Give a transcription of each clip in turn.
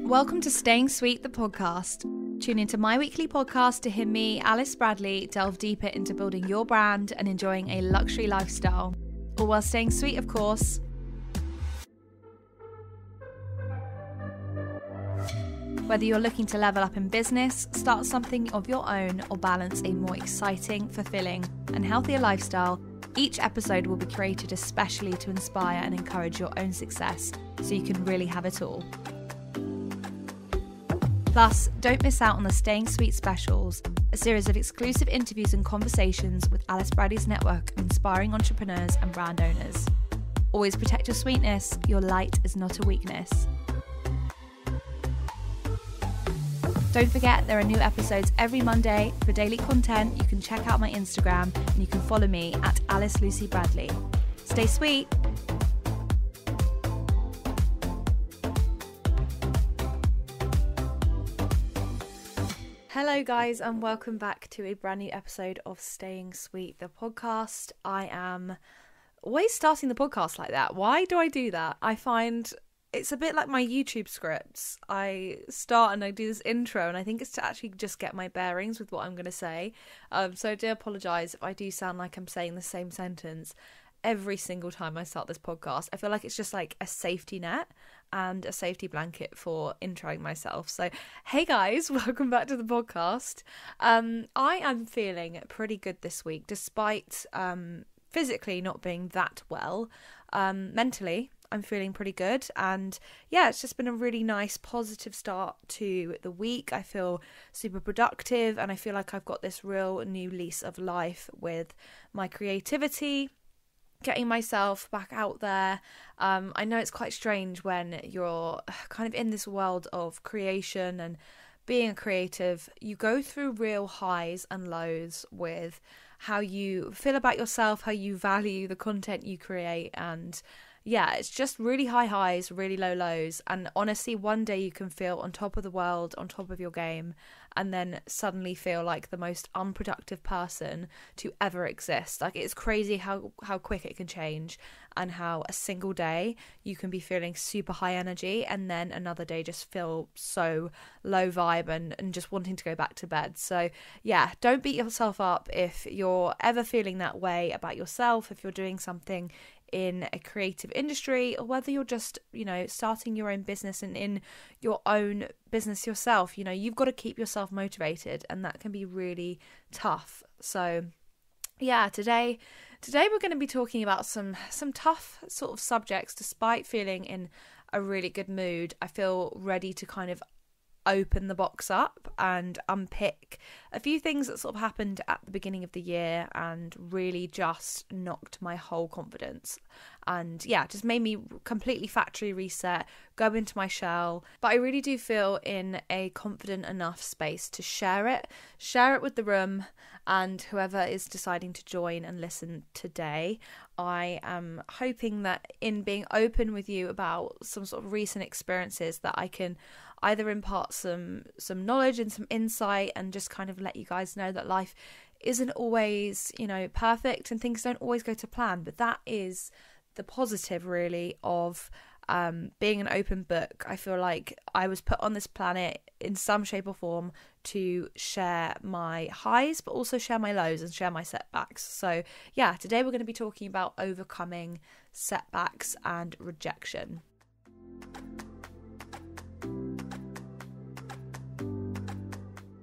Welcome to Staying Sweet, the podcast. Tune into my weekly podcast to hear me, Alice Bradley, delve deeper into building your brand and enjoying a luxury lifestyle. All while staying sweet, of course. Whether you're looking to level up in business, start something of your own, or balance a more exciting, fulfilling, and healthier lifestyle, each episode will be created especially to inspire and encourage your own success so you can really have it all. Plus, don't miss out on the Staying Sweet specials, a series of exclusive interviews and conversations with Alice Bradley's network of inspiring entrepreneurs and brand owners. Always protect your sweetness, your light is not a weakness. Don't forget, there are new episodes every Monday. For daily content, you can check out my Instagram and you can follow me at alicelucybradley. Stay sweet! Hello guys, and welcome back to a brand new episode of Staying Sweet, the podcast. I am always starting the podcast like that. Why do I do that? I find it's a bit like my YouTube scripts. I start and I do this intro, and I think it's to actually just get my bearings with what I'm going to say. So I do apologise if I do sound like I'm saying the same sentence every single time I start this podcast. I feel like it's just like a safety net and a safety blanket for introing myself. So hey guys, welcome back to the podcast. I am feeling pretty good this week, despite physically not being that well. Mentally I'm feeling pretty good, and yeah, it's just been a really nice positive start to the week. I feel super productive, and I feel like I've got this real new lease of life with my creativity, getting myself back out there. I know it's quite strange when you're kind of in this world of creation and being a creative. You go through real highs and lows with how you feel about yourself, how you value the content you create, and yeah, it's just really high highs, really low lows. And honestly, one day you can feel on top of the world, on top of your game, and then suddenly feel like the most unproductive person to ever exist. Like, it's crazy how quick it can change, and how a single day you can be feeling super high energy, and then another day just feel so low vibe and just wanting to go back to bed. So yeah, don't beat yourself up if you're ever feeling that way about yourself, if you're doing something in a creative industry, or whether you're just, starting your own business and in your own business yourself. You've got to keep yourself motivated, and that can be really tough. So yeah, today we're going to be talking about some tough sort of subjects. Despite feeling in a really good mood, I feel ready to kind of open the box up and unpick a few things that sort of happened at the beginning of the year and really just knocked my whole confidence, and yeah, just made me completely factory reset, go into my shell. But I really do feel in a confident enough space to share it with the room and whoever is deciding to join and listen today. I am hoping that in being open with you about some sort of recent experiences, that I can either impart some knowledge and some insight, and just kind of let you guys know that life isn't always, perfect, and things don't always go to plan. But that is the positive, really, of being an open book. I feel like I was put on this planet in some shape or form to share my highs, but also share my lows and share my setbacks. So yeah, today we're going to be talking about overcoming setbacks and rejection.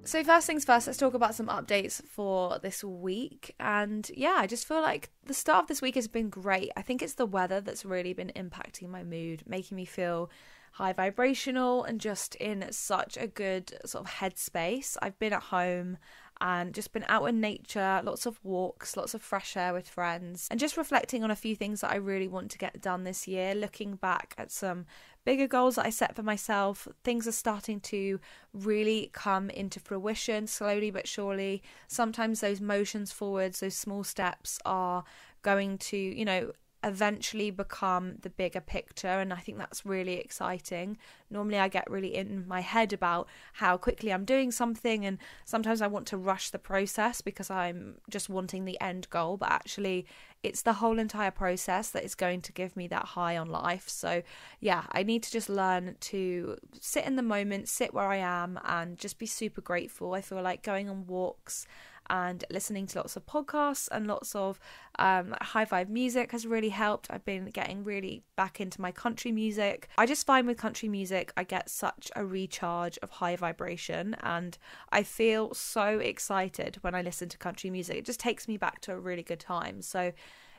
So first things first, let's talk about some updates for this week. And yeah, I just feel like the start of this week has been great. I think it's the weather that's really been impacting my mood, making me feel high vibrational and just in such a good sort of headspace. I've been at home and just been out in nature, lots of walks, lots of fresh air with friends, and just reflecting on a few things that I really want to get done this year, looking back at some bigger goals that I set for myself. Things are starting to really come into fruition slowly but surely. Sometimes those motions forwards, those small steps are going to, eventually become the bigger picture, and I think that's really exciting. Normally I get really in my head about how quickly I'm doing something, and sometimes I want to rush the process because I'm just wanting the end goal, but actually it's the whole entire process that is going to give me that high on life. So yeah, I need to just learn to sit in the moment, sit where I am, and just be super grateful. I feel like going on walks and listening to lots of podcasts and lots of high vibe music has really helped. I've been getting really back into my country music. I just find with country music I get such a recharge of high vibration, and I feel so excited when I listen to country music. It just takes me back to a really good time. So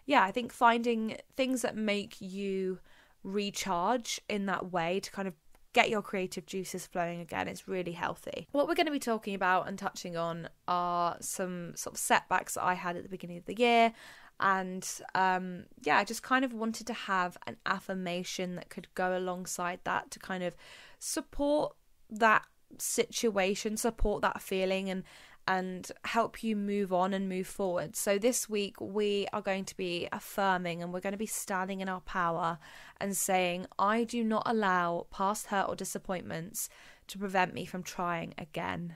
yeah, I think finding things that make you recharge in that way to kind of get your creative juices flowing again is really healthy. What we're going to be talking about and touching on are some sort of setbacks that I had at the beginning of the year. And I just kind of wanted to have an affirmation that could go alongside that to kind of support that situation, support that feeling, and help you move on and move forward. So this week we are going to be affirming, and we're going to be standing in our power and saying, I do not allow past hurt or disappointments to prevent me from trying again.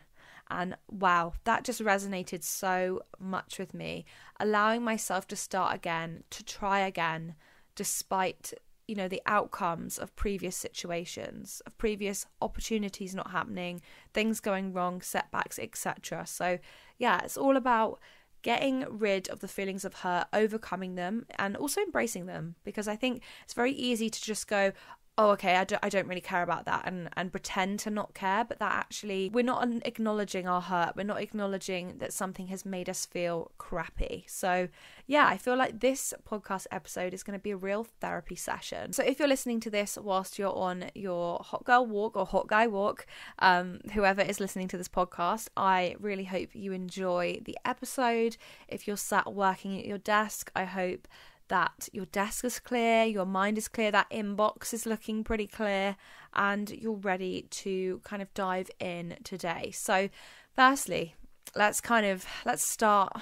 And wow, that just resonated so much with me. Allowing myself to start again, to try again, despite the outcomes of previous situations, of previous opportunities not happening, things going wrong, setbacks, etc. So yeah, it's all about getting rid of the feelings of hurt, overcoming them, and also embracing them, because I think it's very easy to just go, oh, okay, I don't really care about that, and pretend to not care, but that actually, we're not acknowledging our hurt, we're not acknowledging that something has made us feel crappy. So yeah, I feel like this podcast episode is going to be a real therapy session. So if you're listening to this whilst you're on your hot girl walk or hot guy walk, whoever is listening to this podcast, I really hope you enjoy the episode. If you're sat working at your desk, I hope that your desk is clear, your mind is clear, that inbox is looking pretty clear, and you're ready to kind of dive in today. So firstly, let's start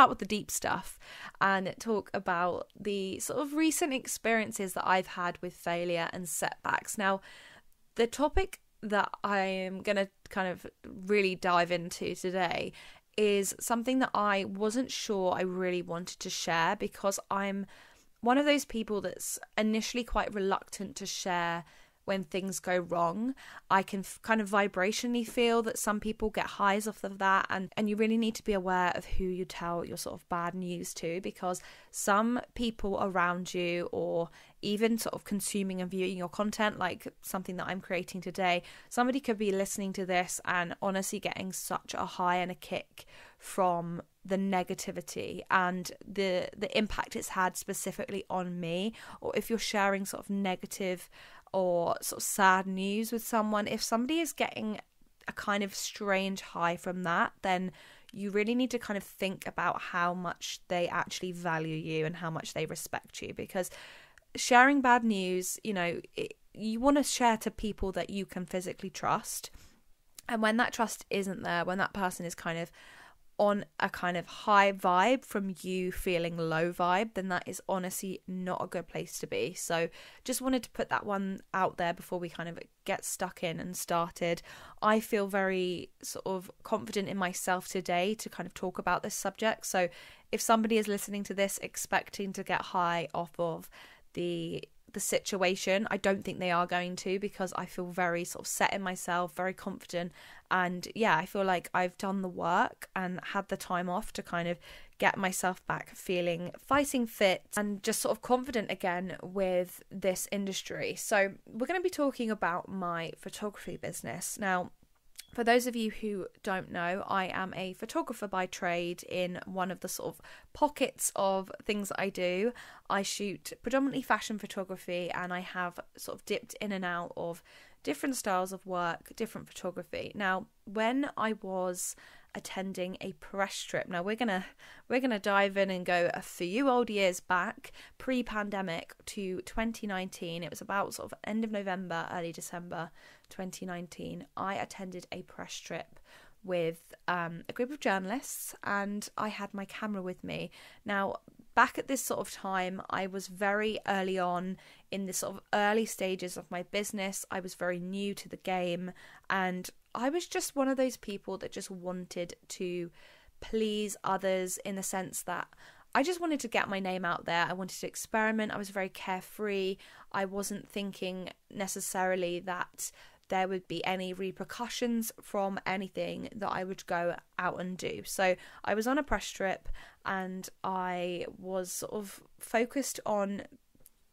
with the deep stuff and talk about the sort of recent experiences that I've had with failure and setbacks. Now, the topic that I am going to kind of really dive into today is something that I wasn't sure I really wanted to share, because I'm one of those people that's initially quite reluctant to share when things go wrong. I can kind of vibrationally feel that some people get highs off of that, and you really need to be aware of who you tell your sort of bad news to, because some people around you, or even sort of consuming and viewing your content, like something that I'm creating today, somebody could be listening to this and honestly getting such a high and a kick from the negativity and the impact it's had specifically on me. Or if you're sharing sort of negative or sort of sad news with someone, if somebody is getting a kind of strange high from that, then you really need to kind of think about how much they actually value you and how much they respect you. Because sharing bad news, you want to share to people that you can physically trust. And when that trust isn't there, when that person is kind of on a kind of high vibe from you feeling low vibe, then that is honestly not a good place to be. So just wanted to put that one out there before we kind of get stuck in and started. I feel very sort of confident in myself today to kind of talk about this subject. So if somebody is listening to this expecting to get high off of the situation, I don't think they are going to, because I feel very sort of set in myself, very confident, and yeah, I feel like I've done the work and had the time off to kind of get myself back feeling fighting fit and just sort of confident again with this industry. So we're going to be talking about my photography business. Now, for those of you who don't know, I am a photographer by trade in one of the sort of pockets of things that I do. I shoot predominantly fashion photography, and I have sort of dipped in and out of different styles of work, different photography. Now, when I was attending a press trip, now we're gonna dive in and go a few old years back, pre-pandemic, to 2019. It was about sort of end of November, early December 2019. I attended a press trip with a group of journalists, and I had my camera with me. Now, back at this sort of time, I was very early on in the sort of early stages of my business. I was very new to the game, and I was just one of those people that just wanted to please others, in the sense that I just wanted to get my name out there. I wanted to experiment. I was very carefree. I wasn't thinking necessarily that there would be any repercussions from anything that I would go out and do. So I was on a press trip, and I was sort of focused on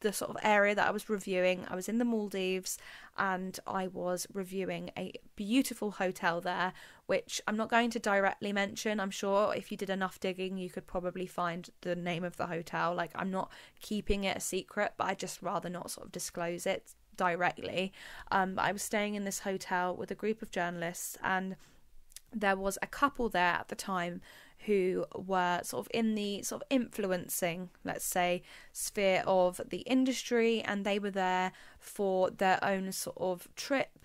the sort of area that I was reviewing. I was in the Maldives, and I was reviewing a beautiful hotel there, which I'm not going to directly mention. I'm sure if you did enough digging, you could probably find the name of the hotel. Like, I'm not keeping it a secret, but I'd just rather not sort of disclose it directly. But I was staying in this hotel with a group of journalists, and there was a couple there at the time who were sort of in the sort of influencing, let's say, sphere of the industry, and they were there for their own sort of trip.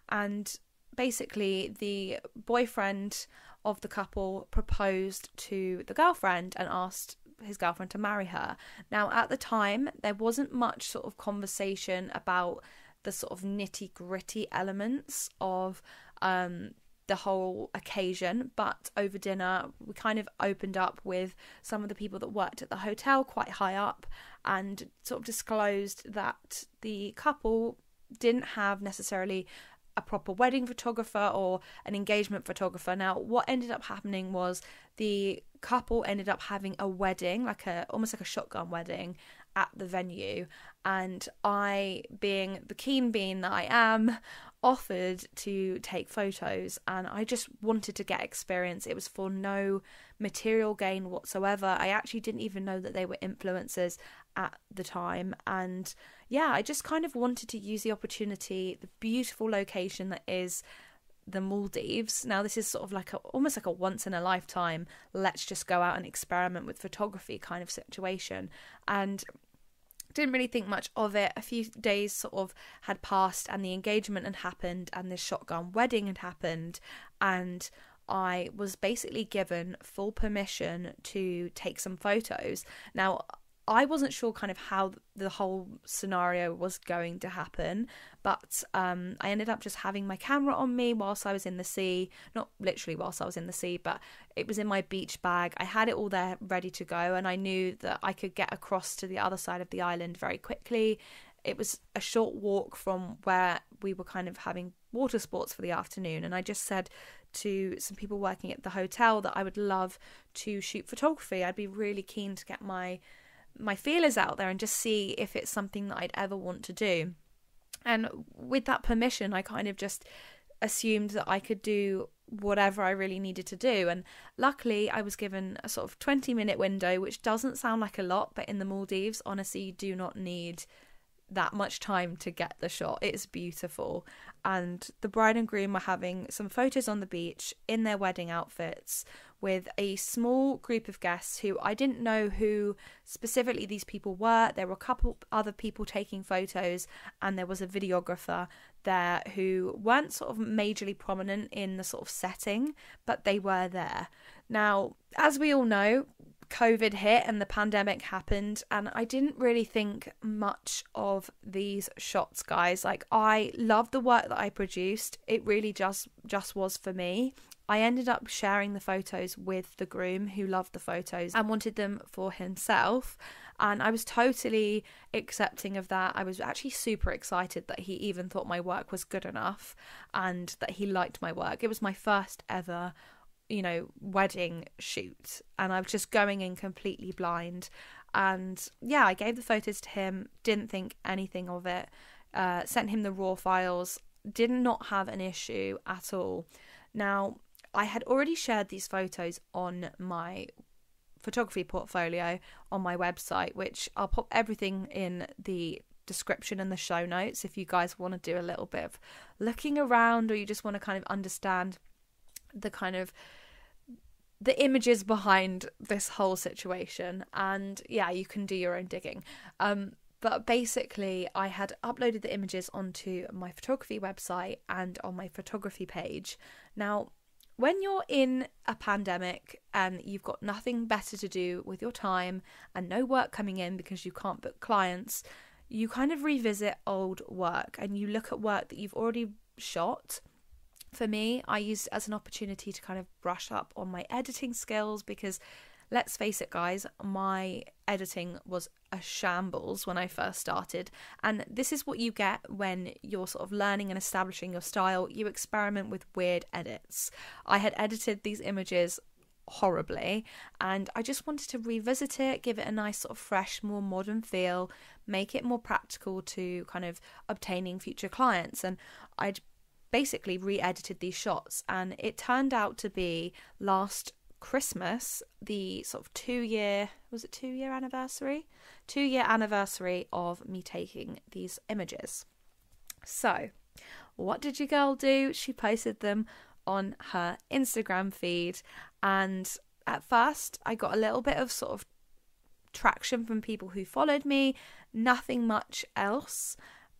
And basically the boyfriend of the couple proposed to the girlfriend and asked his girlfriend to marry her. Now, at the time, there wasn't much sort of conversation about the sort of nitty-gritty elements of the whole occasion, but over dinner we kind of opened up with some of the people that worked at the hotel quite high up, and sort of disclosed that the couple didn't have necessarily a proper wedding photographer or an engagement photographer. Now, what ended up happening was the couple ended up having a wedding, almost like a shotgun wedding at the venue, and I, being the keen bean that I am, offered to take photos, and I just wanted to get experience. It was for no material gain whatsoever. I actually didn't even know that they were influencers at the time, and yeah, I just kind of wanted to use the opportunity, the beautiful location that is the Maldives. Now, this is sort of almost like a once in a lifetime, let's just go out and experiment with photography kind of situation. And didn't really think much of it. A few days sort of had passed, and the engagement had happened, and this shotgun wedding had happened, and I was basically given full permission to take some photos. Now, I wasn't sure kind of how the whole scenario was going to happen, but I ended up just having my camera on me whilst I was in the sea. Not literally whilst I was in the sea, but it was in my beach bag. I had it all there ready to go, and I knew that I could get across to the other side of the island very quickly. It was a short walk from where we were kind of having water sports for the afternoon, and I just said to some people working at the hotel that I would love to shoot photography. I'd be really keen to get my feelers out there and just see if it's something that I'd ever want to do. And with that permission, I kind of just assumed that I could do whatever I really needed to do. And luckily, I was given a sort of 20-minute window, which doesn't sound like a lot, but in the Maldives, honestly, you do not need that much time to get the shot. It's beautiful. And the bride and groom were having some photos on the beach in their wedding outfits with a small group of guests who I didn't know who specifically these people were. There were a couple other people taking photos, and there was a videographer there who weren't sort of majorly prominent in the sort of setting, but they were there. Now, as we all know, COVID hit and the pandemic happened, and I didn't really think much of these shots, guys. Like, I love the work that I produced. It really just was for me. I ended up sharing the photos with the groom, who loved the photos and wanted them for himself, and I was totally accepting of that. I was actually super excited that he even thought my work was good enough and that he liked my work. It was my first ever wedding shoot, and I was just going in completely blind. And yeah, I gave the photos to him, didn't think anything of it, sent him the raw files, did not have an issue at all. Now, I had already shared these photos on my photography portfolio on my website, which I'll pop everything in the description and the show notes if you guys want to do a little bit of looking around, or you just want to kind of understand the images behind this whole situation. And yeah, you can do your own digging. But basically, I had uploaded the images onto my photography website and on my photography page. Now, when you're in a pandemic and you've got nothing better to do with your time and no work coming in because you can't book clients, you kind of revisit old work and you look at work that you've already shot. For me, I used it as an opportunity to kind of brush up on my editing skills because, let's face it, guys, my editing was a shambles when I first started. And this is what you get when you're sort of learning and establishing your style. You experiment with weird edits. I had edited these images horribly and I just wanted to revisit it, give it a nice sort of fresh, more modern feel, make it more practical to kind of obtaining future clients. And I'd basically re-edited these shots, and it turned out to be last Christmas, the sort of 2-year anniversary? 2-year anniversary of me taking these images. So, what did your girl do? She posted them on her Instagram feed, and at first I got a little bit of sort of traction from people who followed me, nothing much else.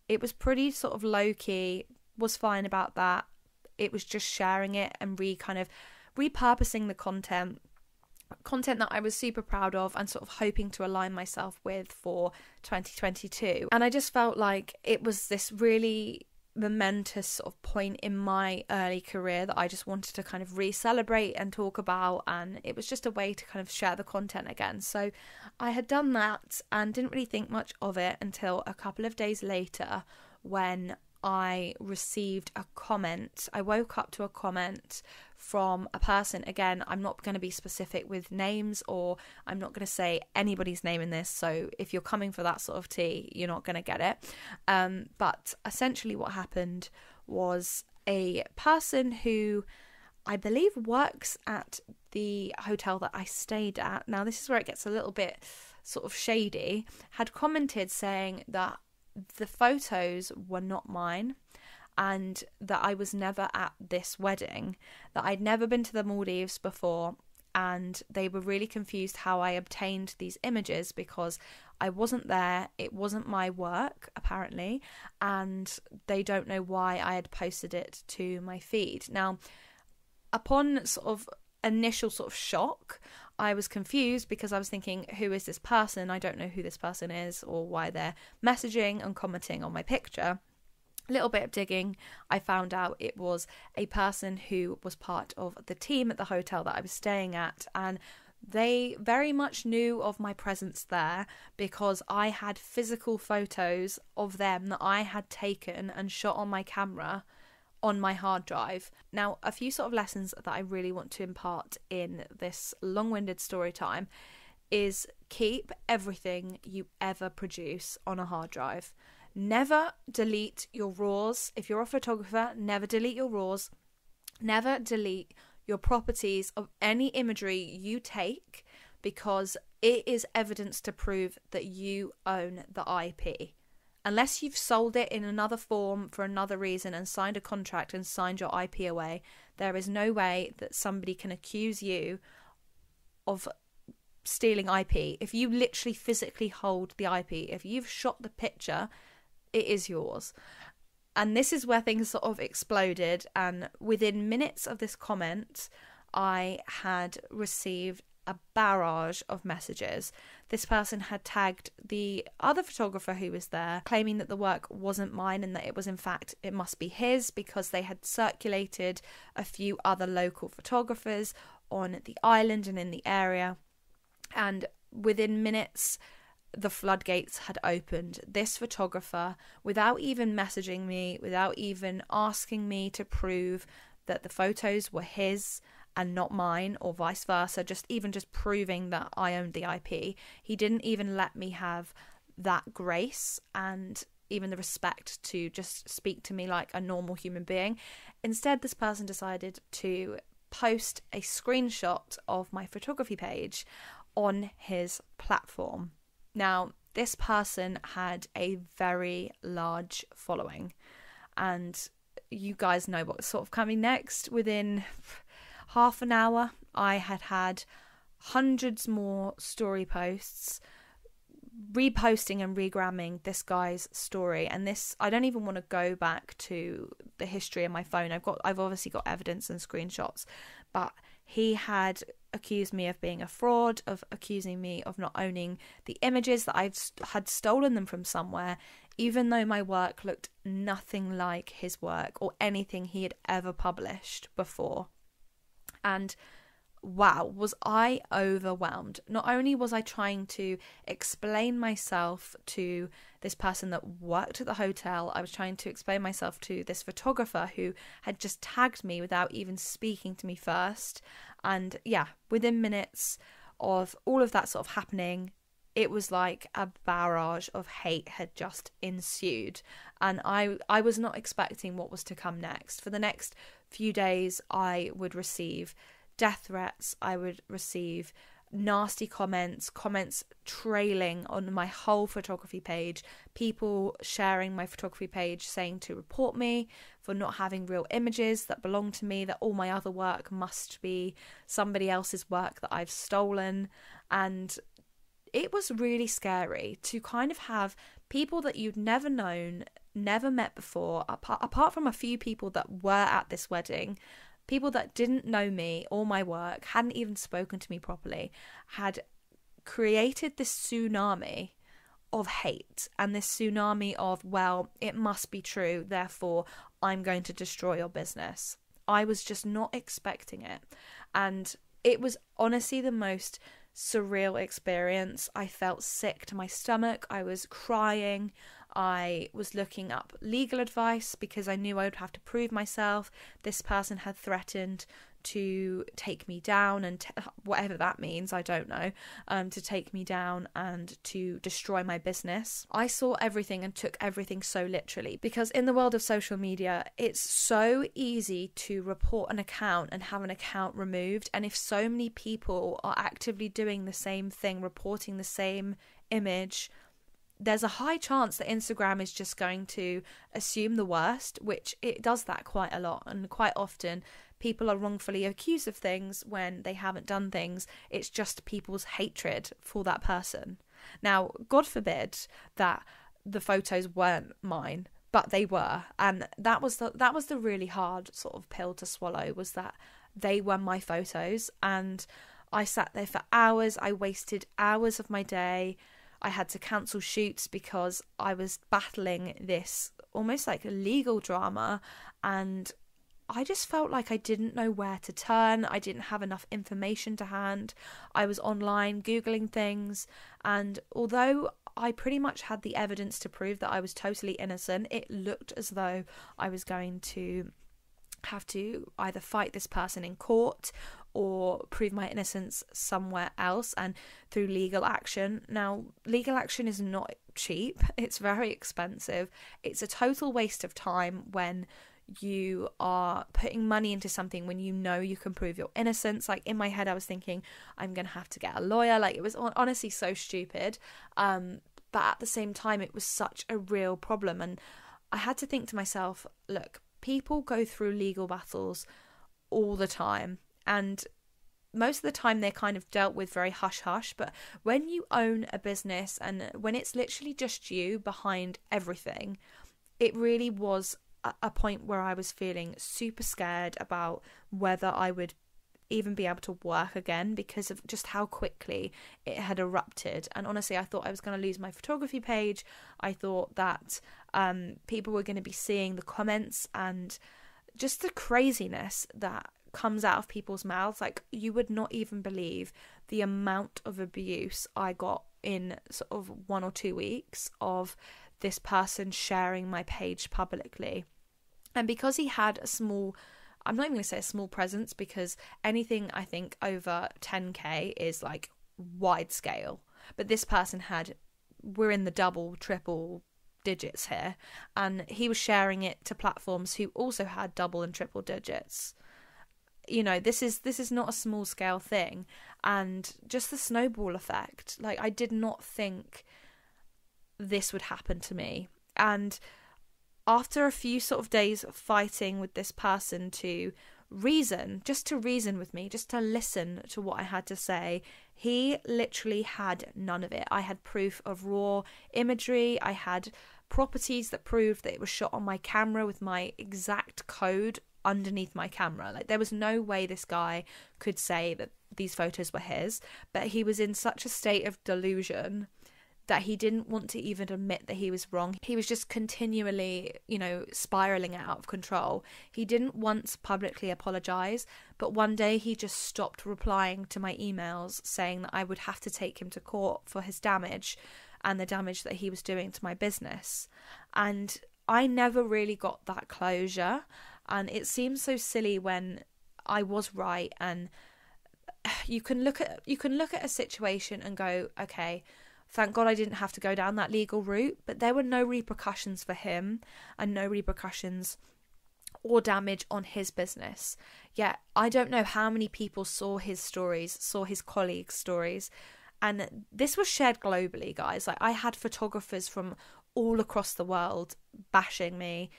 It was pretty sort of low-key, was fine about that. It was just sharing it and repurposing the content that I was super proud of and sort of hoping to align myself with for 2022. And I just felt like it was this really momentous sort of point in my early career that I just wanted to kind of re-celebrate and talk about, and it was just a way to kind of share the content again. So I had done that and didn't really think much of it until a couple of days later when I received a comment. I woke up to a comment from a person. Again, I'm not going to be specific with names, or I'm not going to say anybody's name in this, so if you're coming for that sort of tea, you're not going to get it. But essentially what happened was a person who I believe works at the hotel that I stayed at. Now, this is where it gets a little bit sort of shady, had commented saying that the photos were not mine and that I was never at this wedding, that I'd never been to the Maldives before, and they were really confused how I obtained these images because I wasn't there, it wasn't my work apparently, and they don't know why I had posted it to my feed. Now, upon sort of initial sort of shock, I was confused because I was thinking, who is this person? I don't know who this person is or why they're messaging and commenting on my picture. A little bit of digging, I found out it was a person who was part of the team at the hotel that I was staying at, and they very much knew of my presence there because I had physical photos of them that I had taken and shot on my camera on my hard drive. Now, a few sort of lessons that I really want to impart in this long-winded story time is keep everything you ever produce on a hard drive. Never delete your RAWs. If you're a photographer, never delete your RAWs. Never delete your properties of any imagery you take, because it is evidence to prove that you own the IP. Unless you've sold it in another form for another reason and signed a contract and signed your IP away, there is no way that somebody can accuse you of stealing IP. If you literally physically hold the IP, if you've shot the picture, it is yours. And this is where things sort of exploded, and within minutes of this comment, I had received a barrage of messages. This person had tagged the other photographer who was there, claiming that the work wasn't mine and that it was, in fact, it must be his, because they had circulated a few other local photographers on the island and in the area. And within minutes, the floodgates had opened. This photographer, without even messaging me, without even asking me to prove that the photos were his and not mine, or vice versa, just proving that I owned the IP, he didn't even let me have that grace and even the respect to just speak to me like a normal human being. Instead, this person decided to post a screenshot of my photography page on his platform. Now, this person had a very large following, and you guys know what's sort of coming next. Within half an hour, I had hundreds more story posts reposting and regramming this guy's story. And this, I don't even want to go back to the history of my phone. I've obviously got evidence and screenshots, but he had accused me of being a fraud, of accusing me of not owning the images, that I had stolen them from somewhere, even though my work looked nothing like his work or anything he had ever published before. And wow, was I overwhelmed. Not only was I trying to explain myself to this person that worked at the hotel, I was trying to explain myself to this photographer who had just tagged me without even speaking to me first. And yeah, within minutes of all of that sort of happening, it was like a barrage of hate had just ensued. And I was not expecting what was to come next. For the next few days, I would receive death threats, I would receive nasty comments trailing on my whole photography page, people sharing my photography page saying to report me for not having real images that belong to me, that all my other work must be somebody else's work that I've stolen. And it was really scary to kind of have people that you'd never known, never met before, apart from a few people that were at this wedding. People that didn't know me or my work, hadn't even spoken to me properly, had created this tsunami of hate and this tsunami of, well, it must be true, therefore I'm going to destroy your business. I was just not expecting it. And it was honestly the most surreal experience. I felt sick to my stomach. I was crying. I was looking up legal advice because I knew I would have to prove myself. This person had threatened to take me down and whatever that means, I don't know, to take me down and to destroy my business. I saw everything and took everything so literally, because in the world of social media, it's so easy to report an account and have an account removed. And if so many people are actively doing the same thing, reporting the same image, there's a high chance that Instagram is just going to assume the worst, which it does that quite a lot. And quite often people are wrongfully accused of things when they haven't done things. It's just people's hatred for that person. Now, God forbid that the photos weren't mine, but they were. And that was the really hard sort of pill to swallow, was that they were my photos. And I sat there for hours. I wasted hours of my day. I had to cancel shoots because I was battling this almost like a legal drama, and I just felt like I didn't know where to turn. I didn't have enough information to hand. I was online Googling things, and although I pretty much had the evidence to prove that I was totally innocent, it looked as though I was going to have to either fight this person in court or prove my innocence somewhere else and through legal action. Now, legal action is not cheap. It's very expensive. It's a total waste of time when you are putting money into something when you know you can prove your innocence. Like, in my head, I was thinking, I'm going to have to get a lawyer. Like, it was honestly so stupid. But at the same time, it was such a real problem. And I had to think to myself, look, people go through legal battles all the time, and most of the time they're kind of dealt with very hush-hush. But when you own a business and when it's literally just you behind everything, it really was a point where I was feeling super scared about whether I would even be able to work again because of just how quickly it had erupted. And honestly, I thought I was going to lose my photography page. I thought that people were going to be seeing the comments and just the craziness that comes out of people's mouths. Like, you would not even believe the amount of abuse I got in sort of 1 or 2 weeks of this person sharing my page publicly. And because he had a small, I'm not even going to say a small presence, because anything I think over 10k is like wide scale. But this person had, we're in the double, triple digits here. And he was sharing it to platforms who also had double and triple digits. You know, this is not a small scale thing. And just the snowball effect. Like, I did not think this would happen to me. And after a few sort of days fighting with this person to just to reason with me, just to listen to what I had to say. He literally had none of it. I had proof of raw imagery. I had properties that proved that it was shot on my camera with my exact code underneath my camera. Like, there was no way this guy could say that these photos were his, but he was in such a state of delusion that he didn't want to even admit that he was wrong. He was just continually, spiraling out of control. He didn't once publicly apologize, but one day he just stopped replying to my emails saying that I would have to take him to court for his damage and the damage that he was doing to my business. And I never really got that closure, and it seems so silly when I was right. And you can look at a situation and go, okay, thank God I didn't have to go down that legal route, but there were no repercussions for him and no repercussions or damage on his business. Yet I don't know how many people saw his stories, saw his colleagues' stories, and this was shared globally, guys. Like, I had photographers from all across the world bashing me,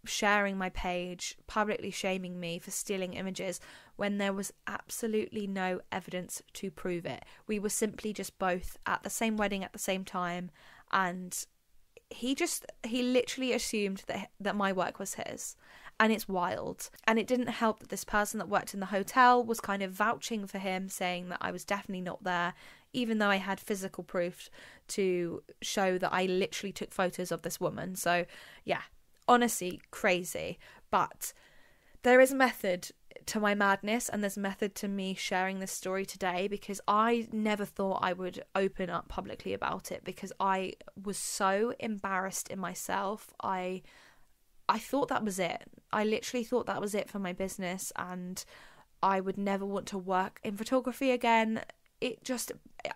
sharing my page, publicly shaming me for stealing images when there was absolutely no evidence to prove it. We were simply just both at the same wedding at the same time, and he literally assumed that my work was his. And it's wild. And it didn't help that this person that worked in the hotel was kind of vouching for him, saying that I was definitely not there, even though I had physical proof to show that I literally took photos of this woman. So yeah, honestly, crazy. But there is method to my madness, and there's method to me sharing this story today, because I never thought I would open up publicly about it, because I was so embarrassed in myself. I thought that was it. I literally thought that was it for my business, and I would never want to work in photography again.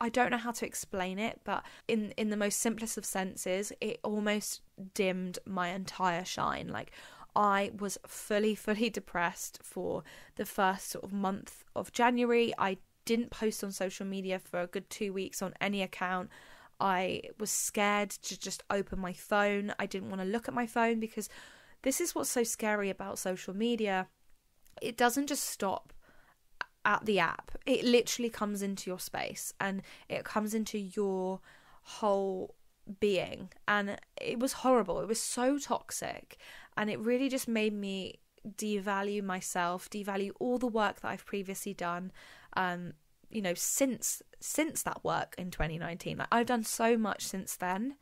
I don't know how to explain it, but in the most simplest of senses, it almost dimmed my entire shine. Like, I was fully depressed for the first sort of month of January. I didn't post on social media for a good 2 weeks on any account. I was scared to just open my phone. I didn't want to look at my phone, because this is what's so scary about social media. It doesn't just stop at the app. It literally comes into your space, and it comes into your whole being. And it was horrible. It was so toxic, and it really just made me devalue myself, devalue all the work that I've previously done. Since that work in 2019, like, I've done so much since then,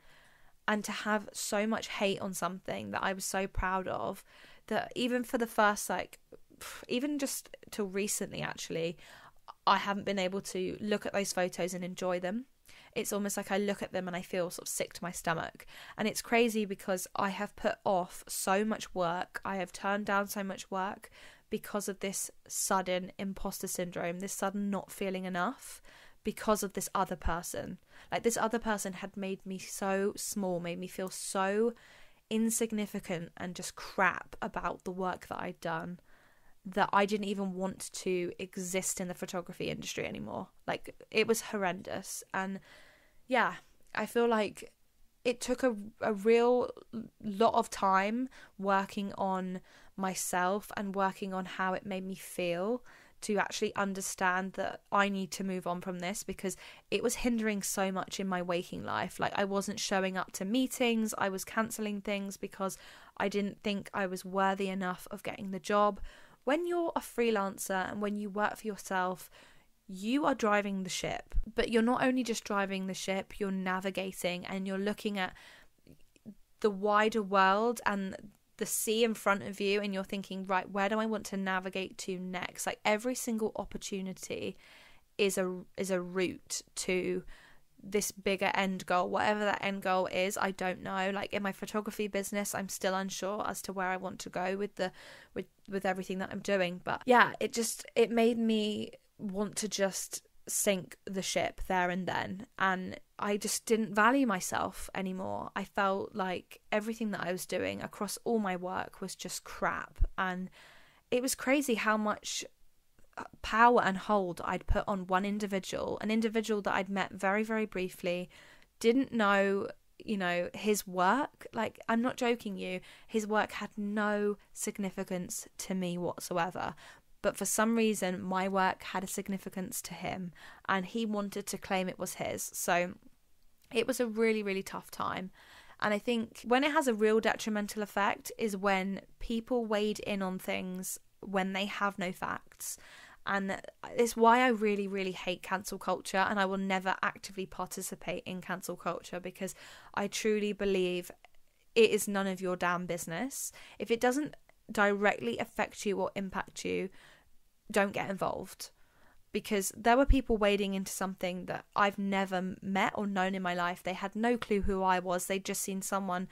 and to have so much hate on something that I was so proud of, that even for the first, even just till recently, actually, I haven't been able to look at those photos and enjoy them. It's almost like I look at them and I feel sort of sick to my stomach. And it's crazy, because I have put off so much work. I have turned down so much work because of this sudden imposter syndrome, this sudden not feeling enough, because of this other person. Like, this other person had made me so small, made me feel so insignificant and just crap about the work that I'd done, that I didn't even want to exist in the photography industry anymore. Like, it was horrendous. And yeah, I feel like it took a real lot of time working on myself and working on how it made me feel, to actually understand that I need to move on from this, because it was hindering so much in my waking life. Like, I wasn't showing up to meetings, I was cancelling things because I didn't think I was worthy enough of getting the job. When you're a freelancer and when you work for yourself, you are driving the ship. But you're not only just driving the ship, you're navigating, and you're looking at the wider world and the sea in front of you, and you're thinking, right, where do I want to navigate to next? Like, every single opportunity is a route to this bigger end goal. Whatever that end goal is, I don't know. Like, in my photography business, I'm still unsure as to where I want to go with everything that I'm doing. But yeah, it made me want to just sink the ship there and then, and I just didn't value myself anymore. I felt like everything that I was doing across all my work was just crap, and it was crazy how much power and hold I'd put on one individual, an individual that I'd met very, very briefly, didn't know, his work. Like, I'm not joking you, his work had no significance to me whatsoever. but for some reason my work had a significance to him and he wanted to claim it was his. So it was a really, really tough time. And I think when it has a real detrimental effect is when people wade in on things when they have no facts. And it's why I really, really hate cancel culture, and I will never actively participate in cancel culture, because I truly believe it is none of your damn business. If it doesn't directly affect you or impact you, don't get involved. Because there were people wading into something that I've never met or known in my life. They had no clue who I was. They'd just seen someone's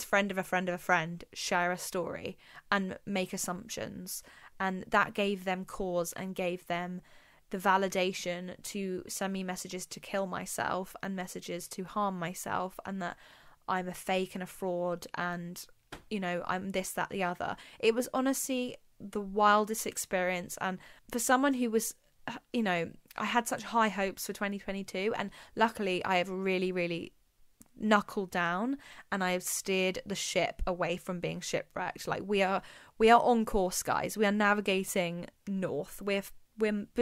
friend of a friend of a friend share a story and make assumptions. And that gave them cause and gave them the validation to send me messages to kill myself and messages to harm myself, and that I'm a fake and a fraud and, you know, I'm this, that, the other. It was honestly the wildest experience. And for someone who was, you know, I had such high hopes for 2022, and luckily I have really, really knuckled down and I have steered the ship away from being shipwrecked. Like we are on course, guys. We are navigating north. We're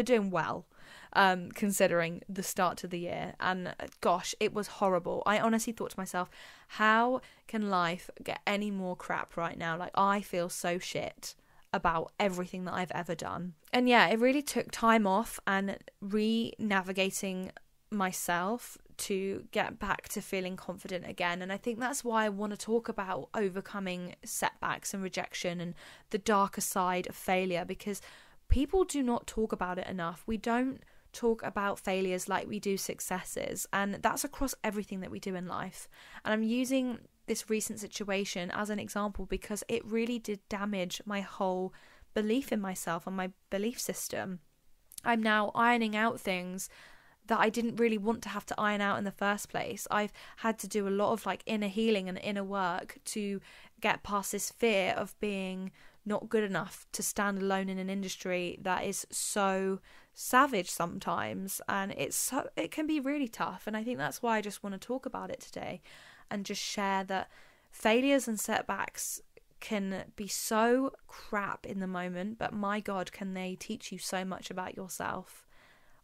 doing well, considering the start to the year. And gosh, it was horrible. I honestly thought to myself, how can life get any more crap right now? Like, I feel so shit about everything that I've ever done. And yeah, it really took time off and re-navigating myself to get back to feeling confident again. And I think that's why I want to talk about overcoming setbacks and rejection and the darker side of failure, because people do not talk about it enough. We don't talk about failures like we do successes, and that's across everything that we do in life. And I'm using this recent situation as an example because it really did damage my whole belief in myself and my belief system. I'm now ironing out things that I didn't really want to have to iron out in the first place. I've had to do a lot of like inner healing and inner work to get past this fear of being not good enough to stand alone in an industry that is so savage sometimes, and it can be really tough. And I think that's why I just want to talk about it today and just share that failures and setbacks can be so crap in the moment, but my God, can they teach you so much about yourself.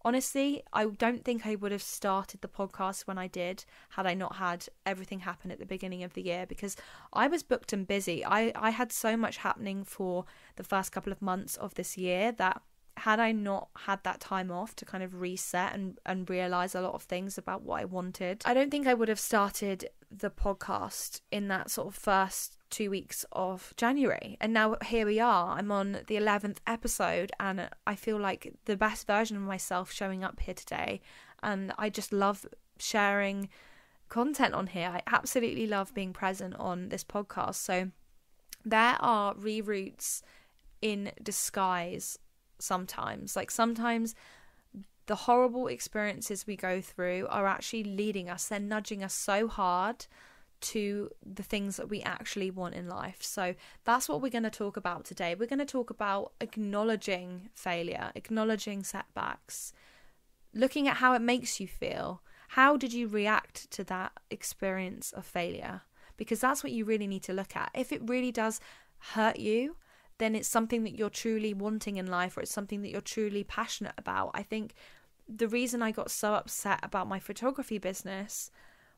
Honestly, I don't think I would have started the podcast when I did had I not had everything happen at the beginning of the year, because I was booked and busy. I had so much happening for the first couple of months of this year that had I not had that time off to kind of reset and realise a lot of things about what I wanted, I don't think I would have started the podcast in that sort of first 2 weeks of January. And now here we are. I'm on the 11th episode and I feel like the best version of myself showing up here today. And I just love sharing content on here. I absolutely love being present on this podcast. So there are reroutes in disguise sometimes. Like sometimes the horrible experiences we go through are actually leading us. They're nudging us so hard to the things that we actually want in life. So that's what we're going to talk about today. We're going to talk about acknowledging failure, acknowledging setbacks, looking at how it makes you feel. How did you react to that experience of failure? Because that's what you really need to look at. If it really does hurt you, then it's something that you're truly wanting in life, or it's something that you're truly passionate about. I think the reason I got so upset about my photography business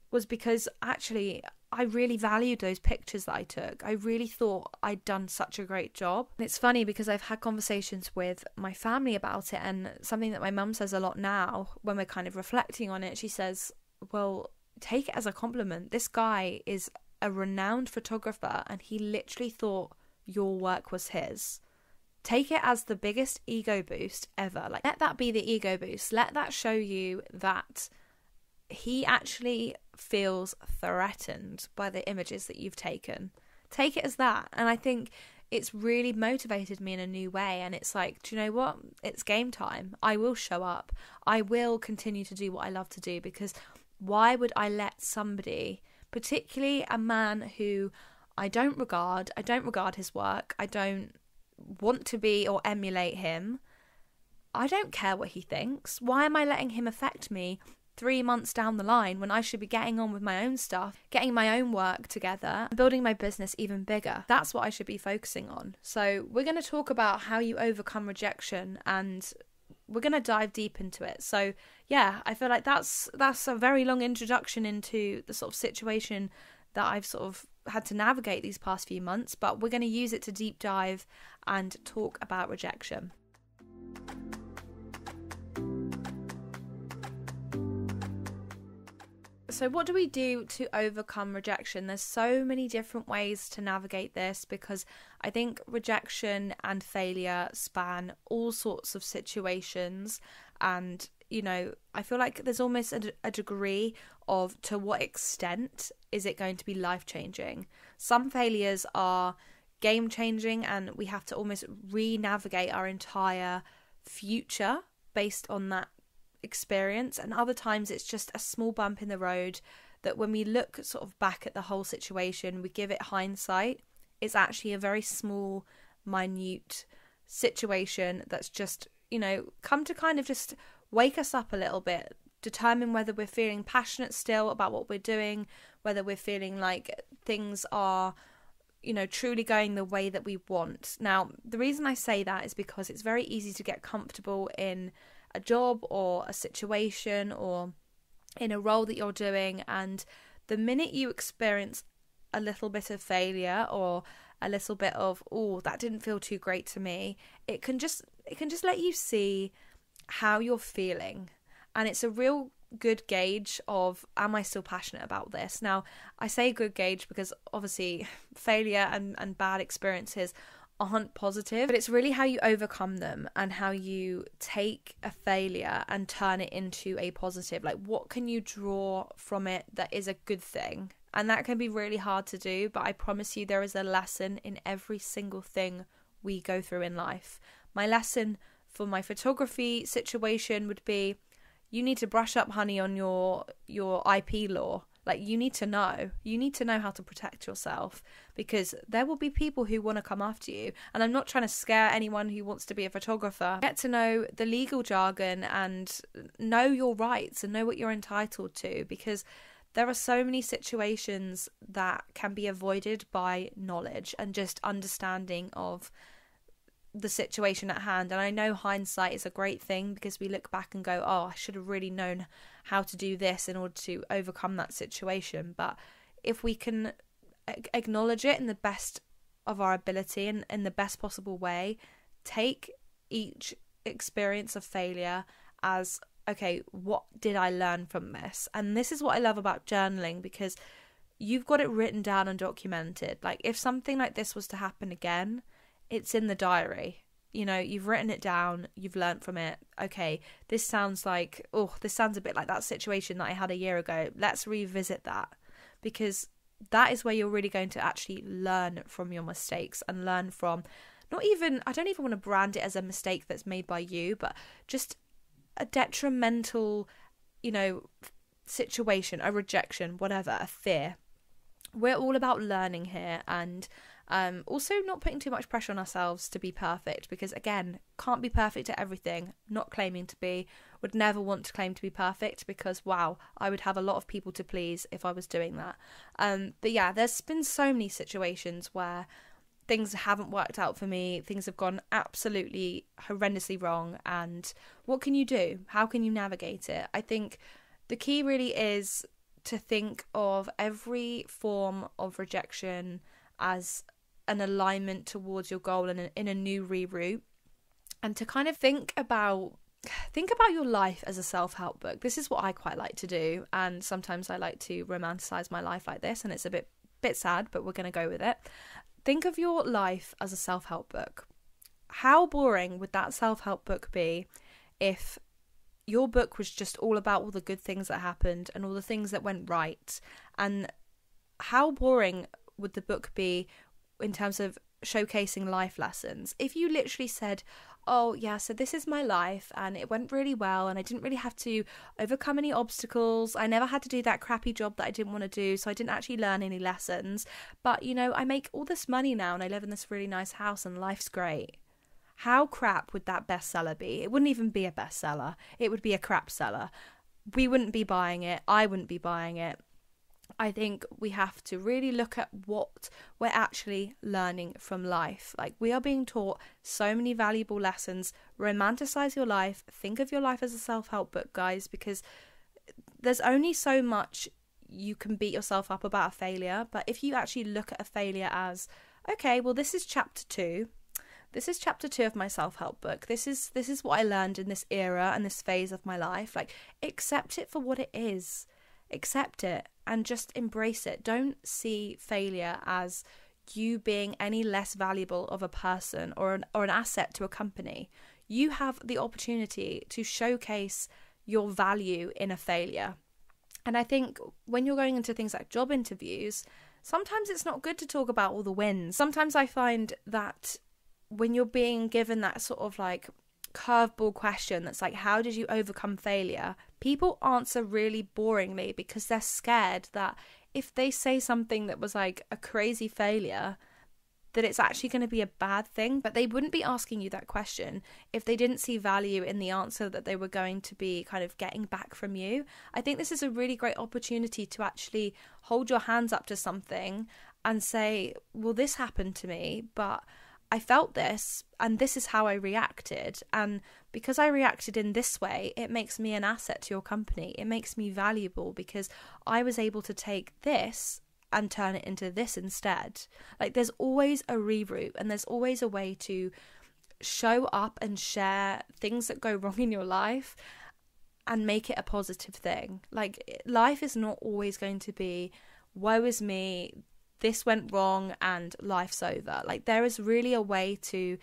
was because actually I really valued those pictures that I took. I really thought I'd done such a great job. And it's funny because I've had conversations with my family about it, and something that my mum says a lot now when we're kind of reflecting on it, she says, well, take it as a compliment. This guy is a renowned photographer and he literally thought your work was his. Take it as the biggest ego boost ever. Like, let that be the ego boost. Let that show you that he actually feels threatened by the images that you've taken. Take it as that. And I think it's really motivated me in a new way. And it's like, do you know what? It's game time. I will show up. I will continue to do what I love to do, because why would I let somebody, particularly a man who I don't regard his work, I don't want to be or emulate him, I don't care what he thinks. Why am I letting him affect me 3 months down the line when I should be getting on with my own stuff, getting my own work together, building my business even bigger. That's what I should be focusing on. So we're going to talk about how you overcome rejection, and we're going to dive deep into it. So yeah, I feel like that's a very long introduction into the sort of situation that I've sort of had to navigate these past few months, but we're going to use it to deep dive and talk about rejection. So what do we do to overcome rejection? There's so many different ways to navigate this, because I think rejection and failure span all sorts of situations, and I feel like there's almost a degree of to what extent is it going to be life-changing. Some failures are game-changing and we have to almost re-navigate our entire future based on that experience, and other times it's just a small bump in the road that when we look sort of back at the whole situation, we give it hindsight, it's actually a very small, minute situation that's just, come to kind of just wake us up a little bit, determine whether we're feeling passionate still about what we're doing, whether we're feeling like things are, truly going the way that we want. Now, the reason I say that is because it's very easy to get comfortable in a job or a situation or in a role that you're doing, and the minute you experience a little bit of failure or a little bit of, oh, that didn't feel too great to me, it can just let you see how you're feeling, and it's a real good gauge of, am I still passionate about this? Now, I say good gauge because obviously failure and bad experiences aren't positive, but it's really how you overcome them and how you take a failure and turn it into a positive. Like, what can you draw from it that is a good thing? And that can be really hard to do, but I promise you there is a lesson in every single thing we go through in life. My lesson for my photography situation would be, you need to brush up, honey, on your IP law. Like, you need to know how to protect yourself, because there will be people who want to come after you. And I'm not trying to scare anyone who wants to be a photographer. Get to know the legal jargon and know your rights and know what you're entitled to, because there are so many situations that can be avoided by knowledge and just understanding of the situation at hand. And I know hindsight is a great thing, because we look back and go, oh, I should have really known how to do this in order to overcome that situation. But if we can acknowledge it in the best of our ability and in the best possible way, take each experience of failure as, okay, what did I learn from this? And this is what I love about journaling, because you've got it written down and documented. Like, if something like this was to happen again, it's in the diary. You've written it down, you've learnt from it. Okay, this sounds a bit like that situation that I had a year ago. Let's revisit that, because that is where you're really going to actually learn from your mistakes and learn from, I don't even want to brand it as a mistake that's made by you, but just a detrimental, situation, a rejection, whatever, a fear. We're all about learning here, and also not putting too much pressure on ourselves to be perfect, because again, can't be perfect at everything, not claiming to be, would never want to claim to be perfect, because wow, I would have a lot of people to please if I was doing that. But yeah, there's been so many situations where things haven't worked out for me, things have gone absolutely horrendously wrong, and what can you do? How can you navigate it? I think the key really is to think of every form of rejection as an alignment towards your goal and in a new reroute, and to kind of think about your life as a self-help book. This is what I quite like to do, and sometimes I like to romanticize my life like this, and it's a bit sad, but we're going to go with it. Think of your life as a self-help book. How boring would that self-help book be if your book was just all about all the good things that happened and all the things that went right? And how boring would the book be in terms of showcasing life lessons if you literally said, oh yeah, so this is my life and it went really well and I didn't really have to overcome any obstacles, I never had to do that crappy job that I didn't want to do, so I didn't actually learn any lessons, but I make all this money now and I live in this really nice house and life's great. How crap would that bestseller be? It wouldn't even be a bestseller, it would be a crap seller. we wouldn't be buying it. I wouldn't be buying it. I think we have to really look at what we're actually learning from life. Like, we are being taught so many valuable lessons. Romanticize your life. Think of your life as a self-help book, guys, because there's only so much you can beat yourself up about a failure. But if you actually look at a failure as, okay, well, this is chapter 2. This is chapter 2 of my self-help book. This is what I learned in this era and this phase of my life. Like, accept it for what it is. Accept it and just embrace it. Don't see failure as you being any less valuable of a person or an asset to a company. You have the opportunity to showcase your value in a failure. And I think when you're going into things like job interviews, sometimes it's not good to talk about all the wins. Sometimes I find that when you're being given that sort of like curveball question that's like, how did you overcome failure? People answer really boringly because they're scared that if they say something that was like a crazy failure, that it's actually going to be a bad thing. But they wouldn't be asking you that question if they didn't see value in the answer that they were going to be kind of getting back from you. I think this is a really great opportunity to actually hold your hands up to something and say, well, this happened to me, but I felt this and this is how I reacted. And because I reacted in this way, it makes me an asset to your company. It makes me valuable because I was able to take this and turn it into this instead. Like, there's always a reroute and there's always a way to show up and share things that go wrong in your life and make it a positive thing. Like, life is not always going to be, woe is me, this went wrong and life's over. Like, there is really a way to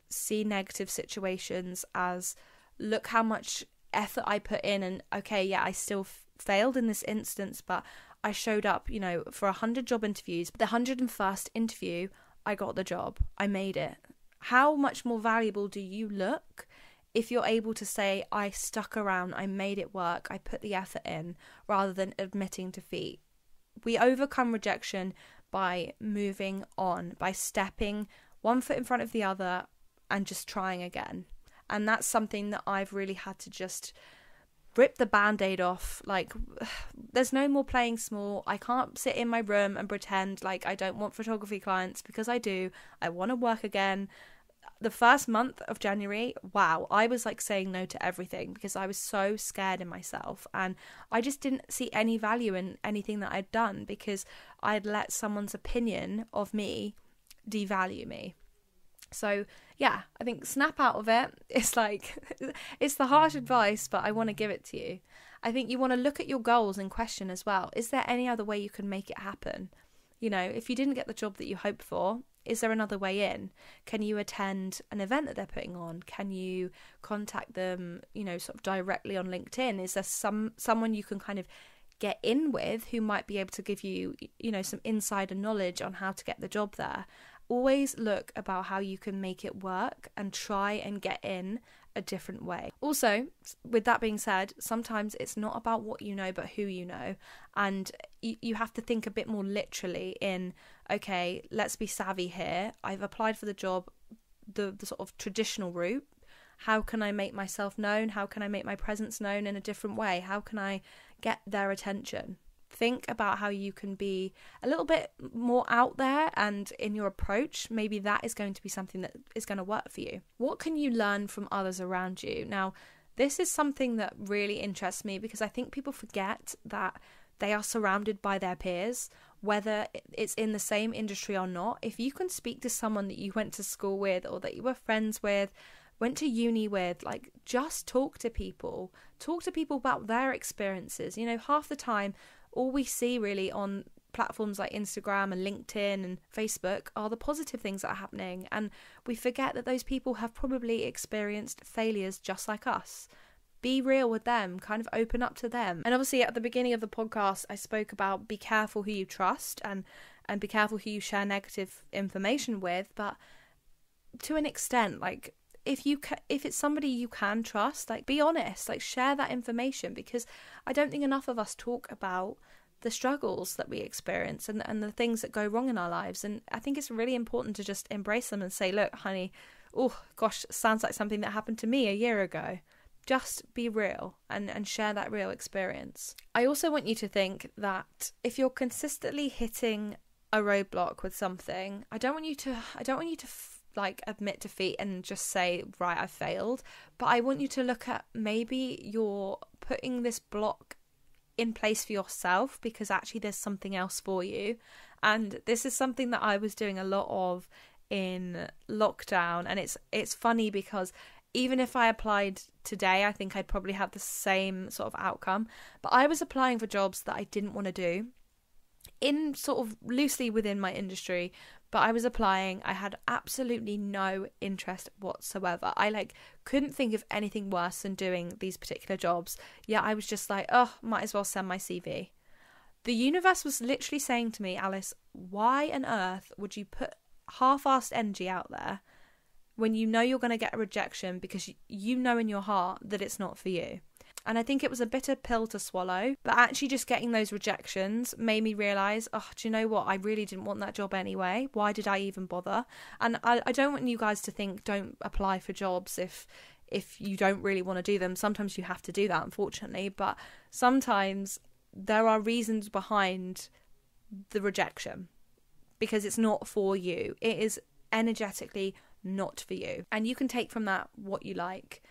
see negative situations as, look how much effort I put in, and okay, yeah, I still failed in this instance, but I showed up, you know, for 100 job interviews. The 101st interview, I got the job. I made it. How much more valuable do you look if you're able to say, I stuck around, I made it work, I put the effort in, rather than admitting defeat? We overcome rejection by moving on, by stepping one foot in front of the other and just trying again. And that's something that I've really had to just rip the band-aid off. Like, there's no more playing small. I can't sit in my room and pretend like I don't want photography clients, because I do. I want to work again. The first month of January, wow, I was like saying no to everything because I was so scared in myself, and I just didn't see any value in anything that I'd done because I'd let someone's opinion of me devalue me. So yeah, I think snap out of it. It's like, it's the harsh advice, but I want to give it to you. I think you want to look at your goals and question as well, is there any other way you can make it happen? You know, if you didn't get the job that you hoped for, is there another way in? Can you attend an event that they're putting on? Can you contact them, you know, sort of directly on LinkedIn? Is there someone you can kind of get in with who might be able to give you, you know, some insider knowledge on how to get the job there? Always look about how you can make it work and try and get in a different way. Also, with that being said, sometimes it's not about what you know, but who you know. And you have to think a bit more literally in, okay, let's be savvy here. I've applied for the job the sort of traditional route. How can I make myself known? How can I make my presence known in a different way? How can I get their attention? Think about how you can be a little bit more out there, and in your approach, maybe that is going to be something that is going to work for you. What can you learn from others around you? Now, this is something that really interests me because I think people forget that they are surrounded by their peers, whether it's in the same industry or not. If you can speak to someone that you went to school with or that you were friends with, went to uni with, like, just talk to people about their experiences. You know, half the time, all we see really on platforms like Instagram and LinkedIn and Facebook are the positive things that are happening. And we forget that those people have probably experienced failures just like us. Be real with them, kind of open up to them. And obviously at the beginning of the podcast, I spoke about be careful who you trust and be careful who you share negative information with. But to an extent, like, if it's somebody you can trust, like, be honest, like, share that information, because I don't think enough of us talk about the struggles that we experience and the things that go wrong in our lives. And I think it's really important to just embrace them and say, look, honey, oh gosh, sounds like something that happened to me a year ago. just be real and share that real experience. I also want you to think that if you're consistently hitting a roadblock with something, I don't want you to like admit defeat and just say, right, I failed. But I want you to look at, maybe you're putting this block in place for yourself because actually there's something else for you. And this is something that I was doing a lot of in lockdown, and it's funny because even if I applied today, I think I'd probably have the same sort of outcome. But I was applying for jobs that I didn't want to do, in sort of loosely within my industry, but I was applying. I had absolutely no interest whatsoever. I couldn't think of anything worse than doing these particular jobs. Yeah, I was just like, oh, might as well send my CV. The universe was literally saying to me, Alice, why on earth would you put half-assed energy out there when you know you're going to get a rejection because you know in your heart that it's not for you? And I think it was a bitter pill to swallow, but actually just getting those rejections made me realise, oh, do you know what? I really didn't want that job anyway. Why did I even bother? And I don't want you guys to think don't apply for jobs if you don't really want to do them. Sometimes you have to do that, unfortunately, but sometimes there are reasons behind the rejection because it's not for you. It is energetically not for you. And you can take from that what you like.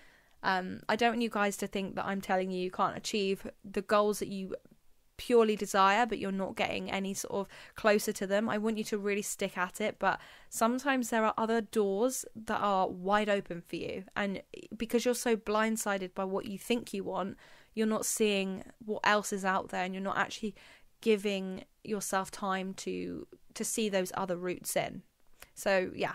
I don't want you guys to think that I'm telling you can't achieve the goals that you purely desire, but you're not getting any sort of closer to them. I want you to really stick at it, but sometimes there are other doors that are wide open for you, and because you're so blindsided by what you think you want, you're not seeing what else is out there, and you're not actually giving yourself time to see those other routes in. So yeah,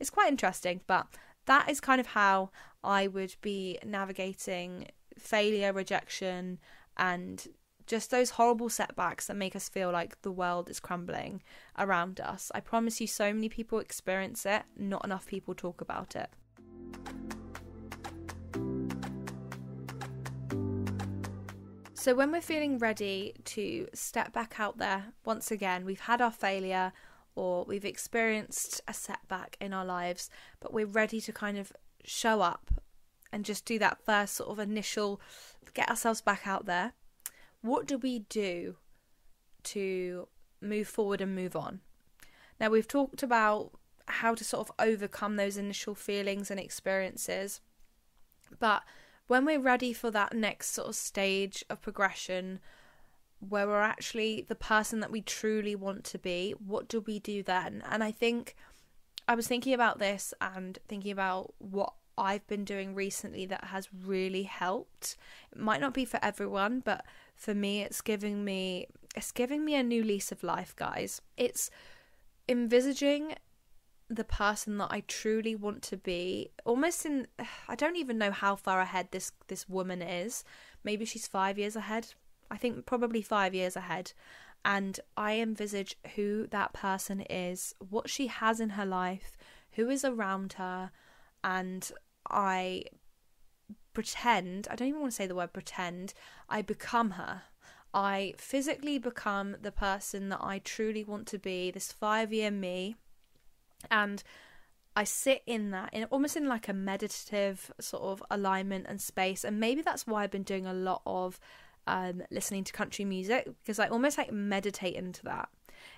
it's quite interesting, but that is kind of how I would be navigating failure, rejection, and just those horrible setbacks that make us feel like the world is crumbling around us. I promise you, so many people experience it, not enough people talk about it. So when we're feeling ready to step back out there, once again, we've had our failure or we've experienced a setback in our lives, but we're ready to kind of show up and just do that first sort of initial, get ourselves back out there. What do we do to move forward and move on? Now, we've talked about how to sort of overcome those initial feelings and experiences, but when we're ready for that next sort of stage of progression, where we're actually the person that we truly want to be, what do we do then? And I think I was thinking about this and thinking about what I've been doing recently that has really helped. It might not be for everyone, but for me, it's giving me a new lease of life, guys. It's envisaging the person that I truly want to be, almost in, I don't even know how far ahead this woman is. Maybe she's 5 years ahead. I think probably 5 years ahead. And I envisage who that person is, what she has in her life, who is around her, and I pretend, I don't even want to say the word pretend, I become her. I physically become the person that I truly want to be, this 5-year me, and I sit in that, almost in like a meditative sort of alignment and space. And maybe that's why I've been doing a lot of listening to country music, because I almost like meditate into that.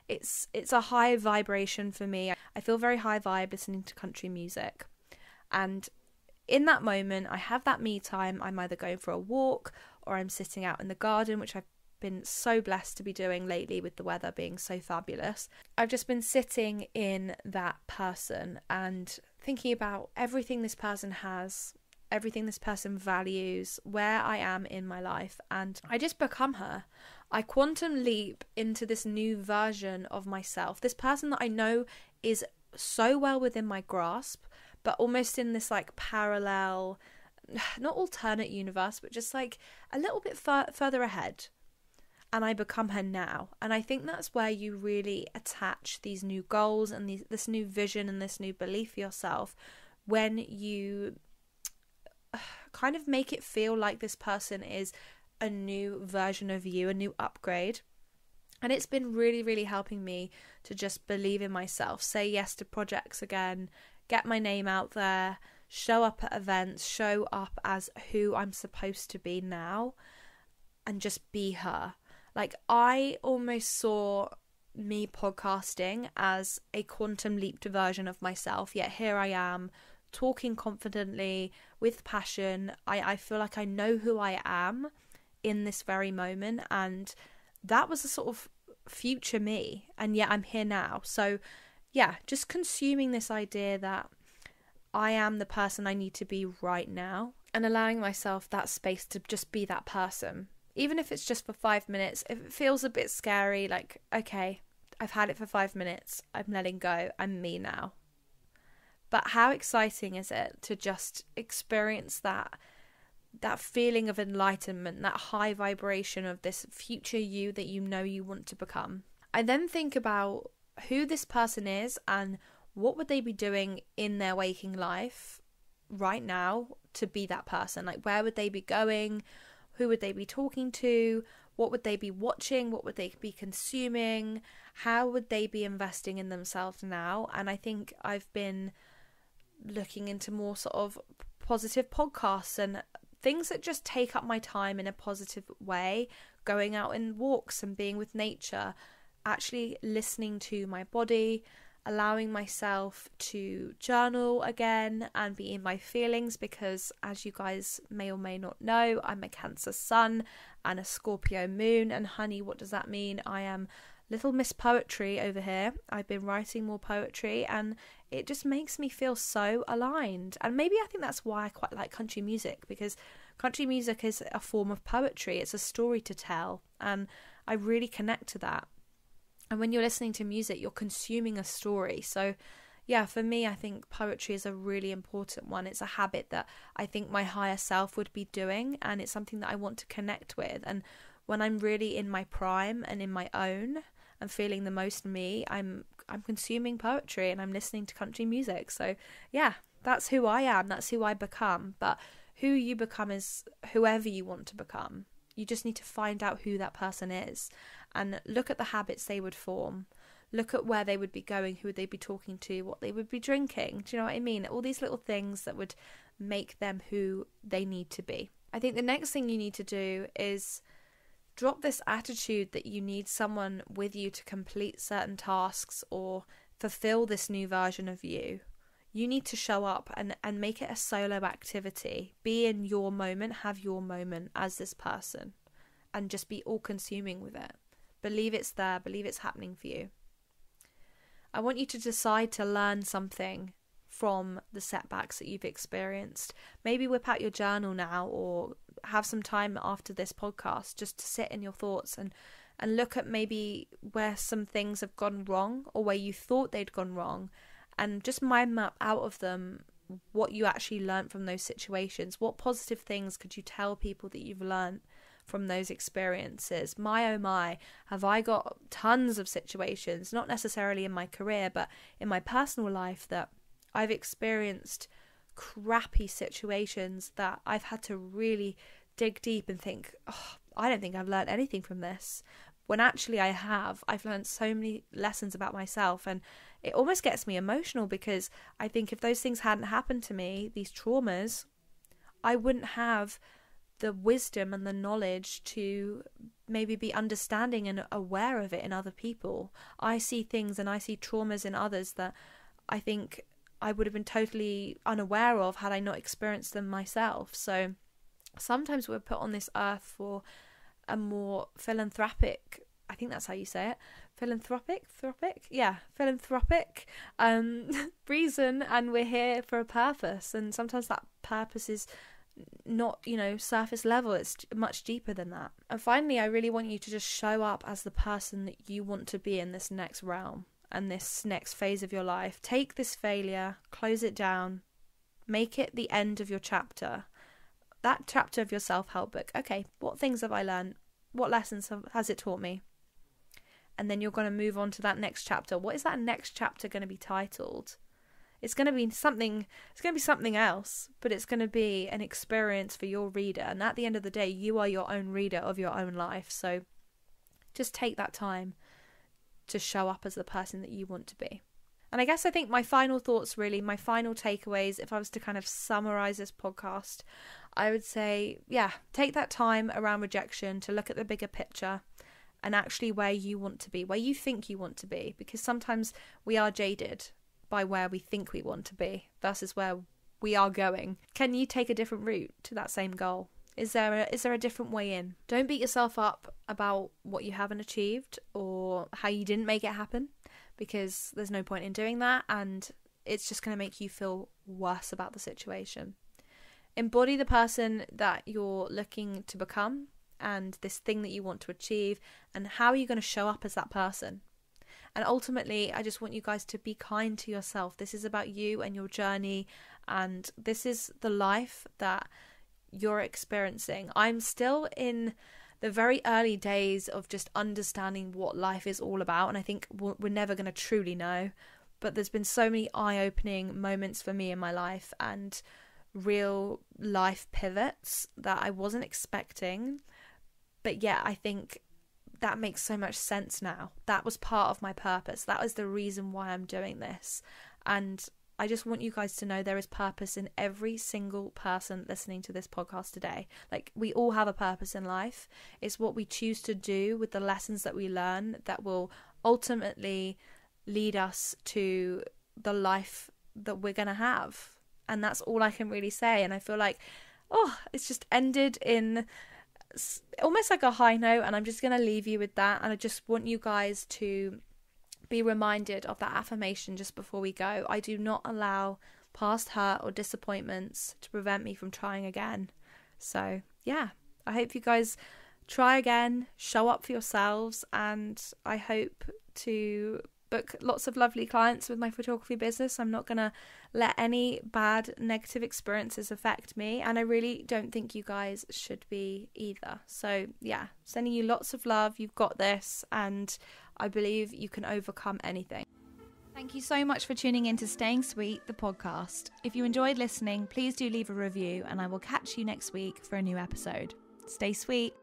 It's a high vibration for me. I feel very high vibe listening to country music, and in that moment I have that me time. I'm either going for a walk or I'm sitting out in the garden, which I've been so blessed to be doing lately with the weather being so fabulous. I've just been sitting in that person and thinking about everything this person has, everything this person values, where I am in my life, and I just become her. I quantum leap into this new version of myself, this person that I know is so well within my grasp, but almost in this like parallel, not alternate universe, but just like a little bit further ahead. And I become her now. And I think that's where you really attach these new goals and this new vision and this new belief for yourself, when you kind of make it feel like this person is a new version of you, a new upgrade. And it's been really, really helping me to just believe in myself, say yes to projects again, get my name out there, show up at events, show up as who I'm supposed to be now, and just be her. Like, I almost saw me podcasting as a quantum leaped version of myself, yet here I am talking confidently with passion. I feel like I know who I am in this very moment, and that was a sort of future me, and yet I'm here now. So yeah, just consuming this idea that I am the person I need to be right now, and allowing myself that space to just be that person. Even if it's just for 5 minutes, if it feels a bit scary, like, okay, I've had it for 5 minutes, I'm letting go, I'm me now. But how exciting is it to just experience that feeling of enlightenment, that high vibration of this future you that you know you want to become. I then think about who this person is and what would they be doing in their waking life right now to be that person. Like, where would they be going? Who would they be talking to? What would they be watching? What would they be consuming? How would they be investing in themselves now? And I think I've been looking into more sort of positive podcasts and things that just take up my time in a positive way, going out in walks and being with nature, actually listening to my body, allowing myself to journal again and be in my feelings, because as you guys may or may not know, I'm a Cancer sun and a Scorpio moon, and honey, what does that mean? I am Little Miss Poetry over here. I've been writing more poetry and it just makes me feel so aligned. And maybe I think that's why I quite like country music, because country music is a form of poetry. It's a story to tell, and I really connect to that. And when you're listening to music, you're consuming a story. So yeah, for me, I think poetry is a really important one. It's a habit that I think my higher self would be doing, and it's something that I want to connect with. And when I'm really in my prime and in my own and feeling the most me, I'm consuming poetry and I'm listening to country music. So yeah, that's who I am. That's who I become. But who you become is whoever you want to become. You just need to find out who that person is and look at the habits they would form. Look at where they would be going, who would they be talking to, what they would be drinking. Do you know what I mean? All these little things that would make them who they need to be. I think the next thing you need to do is drop this attitude that you need someone with you to complete certain tasks or fulfill this new version of you. You need to show up and make it a solo activity. Be in your moment, have your moment as this person, and just be all consuming with it. Believe it's there, believe it's happening for you. I want you to decide to learn something from the setbacks that you've experienced. Maybe whip out your journal now, or have some time after this podcast just to sit in your thoughts and look at maybe where some things have gone wrong or where you thought they'd gone wrong, and just mind map out of them what you actually learned from those situations. What positive things could you tell people that you've learned from those experiences? My oh my, have I got tons of situations, not necessarily in my career but in my personal life, that I've experienced crappy situations that I've had to really dig deep and think, oh, I don't think I've learned anything from this, when actually I have. I've learned so many lessons about myself, and it almost gets me emotional, because I think if those things hadn't happened to me, these traumas, I wouldn't have the wisdom and the knowledge to maybe be understanding and aware of it in other people. I see things and I see traumas in others that I think I would have been totally unaware of had I not experienced them myself. So sometimes we're put on this earth for a more philanthropic, I think that's how you say it, philanthropic reason, and we're here for a purpose, and sometimes that purpose is not, surface level. It's much deeper than that. And finally, I really want you to just show up as the person that you want to be in this next realm and this next phase of your life. Take this failure, close it down, make it the end of your chapter, that chapter of your self-help book. Okay, what things have I learned? What lessons has it taught me? And then you're going to move on to that next chapter. What is that next chapter going to be titled? It's going to be something else, but it's going to be an experience for your reader. And at the end of the day, you are your own reader of your own life. So just take that time to show up as the person that you want to be. And I guess I think my final thoughts, really, my final takeaways, if I was to kind of summarize this podcast, I would say, yeah, take that time around rejection to look at the bigger picture and actually where you want to be, where you think you want to be, because sometimes we are jaded by where we think we want to be versus where we are going. Can you take a different route to that same goal? Is there a different way in? Don't beat yourself up about what you haven't achieved or how you didn't make it happen, because there's no point in doing that, and it's just going to make you feel worse about the situation. Embody the person that you're looking to become and this thing that you want to achieve, and how are you going to show up as that person? And ultimately, I just want you guys to be kind to yourself. This is about you and your journey, and this is the life that you're experiencing. I'm still in the very early days of just understanding what life is all about, and I think we're never going to truly know, but there's been so many eye-opening moments for me in my life and real life pivots that I wasn't expecting. But yeah, I think that makes so much sense now. That was part of my purpose. That was the reason why I'm doing this. And I just want you guys to know there is purpose in every single person listening to this podcast today. Like, we all have a purpose in life. It's what we choose to do with the lessons that we learn that will ultimately lead us to the life that we're going to have. And that's all I can really say. And I feel like, it's just ended in almost like a high note, and I'm just going to leave you with that. And I just want you guys to be reminded of that affirmation just before we go. I do not allow past hurt or disappointments to prevent me from trying again. So yeah, I hope you guys try again, show up for yourselves, and I hope to book lots of lovely clients with my photography business. I'm not going to let any bad negative experiences affect me, and I really don't think you guys should be either. So yeah, sending you lots of love. You've got this, and I believe you can overcome anything. Thank you so much for tuning in to Staying Sweet, the podcast. If you enjoyed listening, please do leave a review, and I will catch you next week for a new episode. Stay sweet.